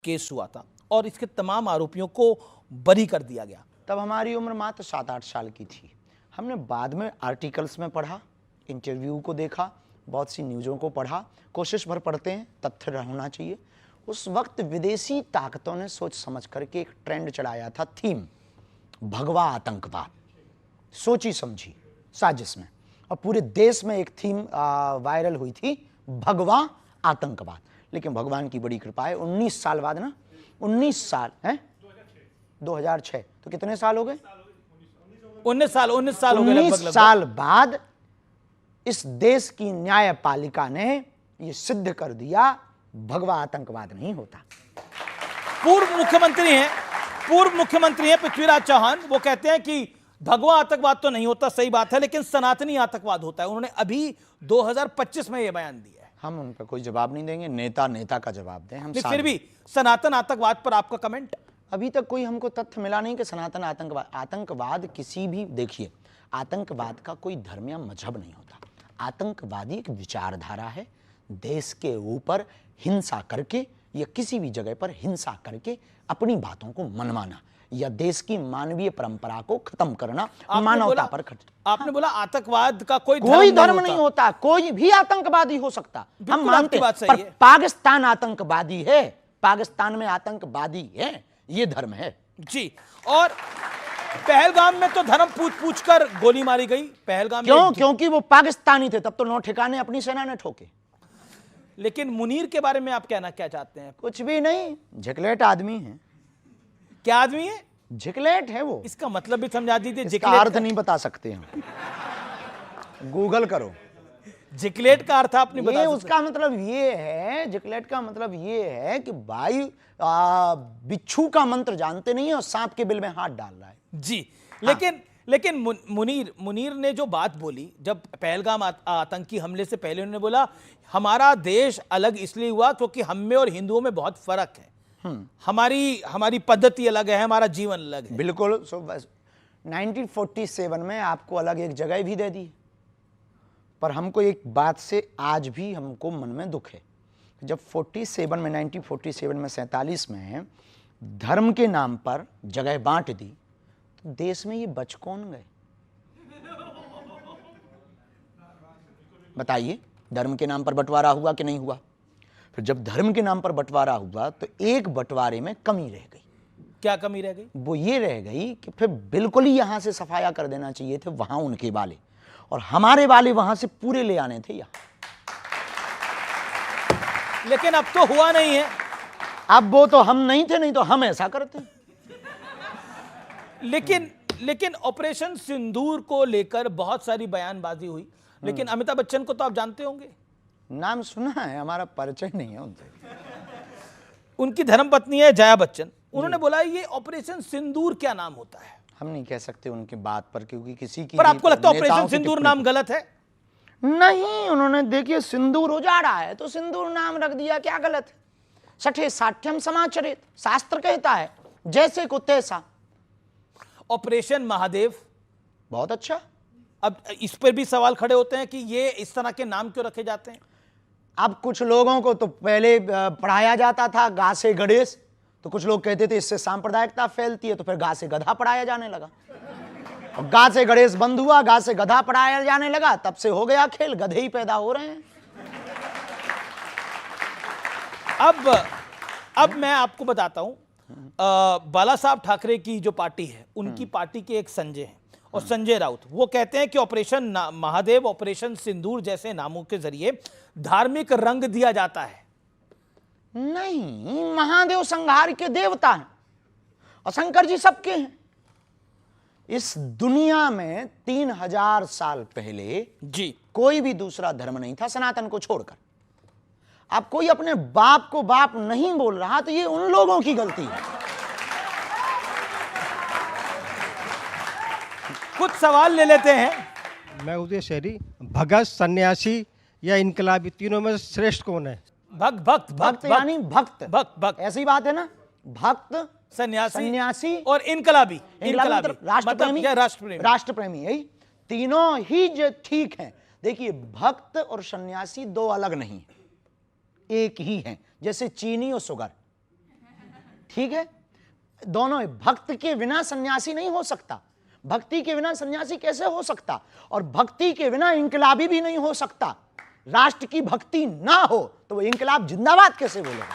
Case हुआ था और इसके तमाम आरोपियों को बरी कर दिया गया। तब हमारी उम्र मात्र 7-8 साल की थी। हमने बाद में आर्टिकल्स में पढ़ा, इंटरव्यू को देखा, बहुत सी न्यूज़ों को पढ़ा, कोशिश भर पढ़ते हैं, तथ्य होना चाहिए। उस वक्त विदेशी ताकतों ने सोच समझ करके एक ट्रेंड चढ़ाया था, थीम भगवा आतंकवाद, सोची समझी साजिश में, और पूरे देश में एक थीम वायरल हुई थी, भगवा आतंकवाद। लेकिन भगवान की बड़ी कृपा है, 19 साल बाद ना, 19 साल है, 2006, तो कितने साल हो गए? 19 साल हो गए। 19 साल बाद इस देश की न्यायपालिका ने यह सिद्ध कर दिया, भगवा आतंकवाद नहीं होता। पूर्व मुख्यमंत्री हैं पृथ्वीराज चौहान, वो कहते हैं कि भगवा आतंकवाद तो नहीं होता, सही बात है, लेकिन सनातनी आतंकवाद होता है। उन्होंने अभी 2025 में यह बयान दिया है। हम उन पर कोई जवाब नहीं देंगे, नेता का जवाब दें। हम फिर भी सनातन आतंकवाद पर आपका कमेंट? अभी तक कोई हमको तथ्य मिला नहीं कि सनातन आतंकवाद किसी भी, देखिए, आतंकवाद का कोई धर्म या मजहब नहीं होता। आतंकवादी एक विचारधारा है, देश के ऊपर हिंसा करके या किसी भी जगह पर हिंसा करके अपनी बातों को मनवाना या देश की मानवीय परंपरा को खत्म करना, मानवता पर आपने बोला आतंकवाद का कोई धर्म नहीं होता, कोई भी आतंकवादी हो सकता, हम मानते हैं, पर पाकिस्तान आतंकवादी है, पाकिस्तान में आतंकवादी है, ये धर्म है जी। और पहलगाम में तो धर्म पूछ कर गोली मारी गई। पहलगाम क्यों? क्योंकि वो पाकिस्तानी थे, तब तो 9 ठिकाने अपनी सेना ने ठोके। लेकिन मुनीर के बारे में आप कहना क्या चाहते हैं? कुछ भी नहीं, झिकलेट आदमी है। क्या आदमी है? झिकलेट है वो। इसका मतलब भी समझा दीजिए। इसका अर्थ नहीं बता सकते हम, गूगल करो। जिकलेट का अर्थ आपने बता सकते? उसका मतलब ये है, जिकलेट का मतलब ये है कि भाई बिच्छू का मंत्र जानते नहीं है और सांप के बिल में हाथ डाल रहा है जी। लेकिन मुनीर ने जो बात बोली, जब पहलगाम आतंकी हमले से पहले उन्होंने बोला हमारा देश अलग इसलिए हुआ क्योंकि हम में और हिंदुओं में बहुत फर्क है, हमारी पद्धति अलग है, हमारा जीवन अलग है। बिल्कुल। 1947 में आपको अलग एक जगह भी दे दी, पर हमको एक बात से आज भी हमको मन में दुख है। जब 1947 में 47 में धर्म के नाम पर जगह बांट दी, तो देश में ये बच कौन गए? बताइए, धर्म के नाम पर बंटवारा हुआ कि नहीं हुआ? फिर जब धर्म के नाम पर बंटवारा हुआ तो एक बंटवारे में कमी रह गई। क्या कमी रह गई? वो ये रह गई कि फिर बिल्कुल ही यहां से सफाया कर देना चाहिए थे वहां उनके वाले, और हमारे वाले वहां से पूरे ले आने थे यहाँ। लेकिन अब तो हुआ नहीं है। अब वो तो हम नहीं थे, नहीं तो हम ऐसा करते। लेकिन ऑपरेशन सिंदूर को लेकर बहुत सारी बयानबाजी हुई, लेकिन अमिताभ बच्चन को तो आप जानते होंगे। नाम सुना है, हमारा परिचय नहीं है उनसे। उनकी धर्मपत्नी है जया बच्चन, उन्होंने बोला ये ऑपरेशन सिंदूर क्या नाम होता है? हम नहीं कह सकते उनकी बात पर, क्योंकि किसी की। पर आपको लगता है ऑपरेशन सिंदूर नाम गलत है? नहीं, उन्होंने देखिए सिंदूर उजाड़ा है तो सिंदूर नाम रख दिया, क्या गलत है? सठे साठ्यम समाचरित, शास्त्र कहता है जैसे को तैसा। ऑपरेशन महादेव बहुत अच्छा। अब इस पर भी सवाल खड़े होते हैं कि ये इस तरह के नाम क्यों रखे जाते हैं? अब कुछ लोगों को तो पहले पढ़ाया जाता था गा से गणेश, तो कुछ लोग कहते थे इससे सांप्रदायिकता फैलती है, तो फिर गा से गधा पढ़ाया जाने लगा, और गा से गणेश बंद हुआ, गा से गधा पढ़ाया जाने लगा, तब से हो गया खेल, गधे ही पैदा हो रहे हैं। अब मैं आपको बताता हूं, बाला साहब ठाकरे की जो पार्टी है, उनकी पार्टी के एक संजय हैं और संजय राउत, वो कहते हैं कि ऑपरेशन महादेव, ऑपरेशन सिंदूर जैसे नामों के जरिए धार्मिक रंग दिया जाता है। नहीं, महादेव संहार के देवता हैं और शंकर जी सबके हैं। इस दुनिया में 3000 साल पहले जी कोई भी दूसरा धर्म नहीं था सनातन को छोड़कर। अब कोई अपने बाप को बाप नहीं बोल रहा तो ये उन लोगों की गलती है। कुछ सवाल ले लेते हैं। मैं उदय शहरी, भगत, सन्यासी या इनकलाबी, तीनों में श्रेष्ठ कौन है? भक्त यानी भक्त, ऐसी बात है ना, भक्त, सन्यासी और इनकलाबी राष्ट्रप्रेमी, यही तीनों ही जो ठीक हैं। देखिए, भक्त और सन्यासी दो अलग नहीं, एक ही हैं, जैसे चीनी और शुगर। ठीक है, दोनों भक्त के बिना सन्यासी नहीं हो सकता, भक्ति के बिना सन्यासी कैसे हो सकता, और भक्ति के बिना इंकलाबी भी नहीं हो सकता। राष्ट्र की भक्ति ना हो तो वो इंकलाब जिंदाबाद कैसे बोलेगा।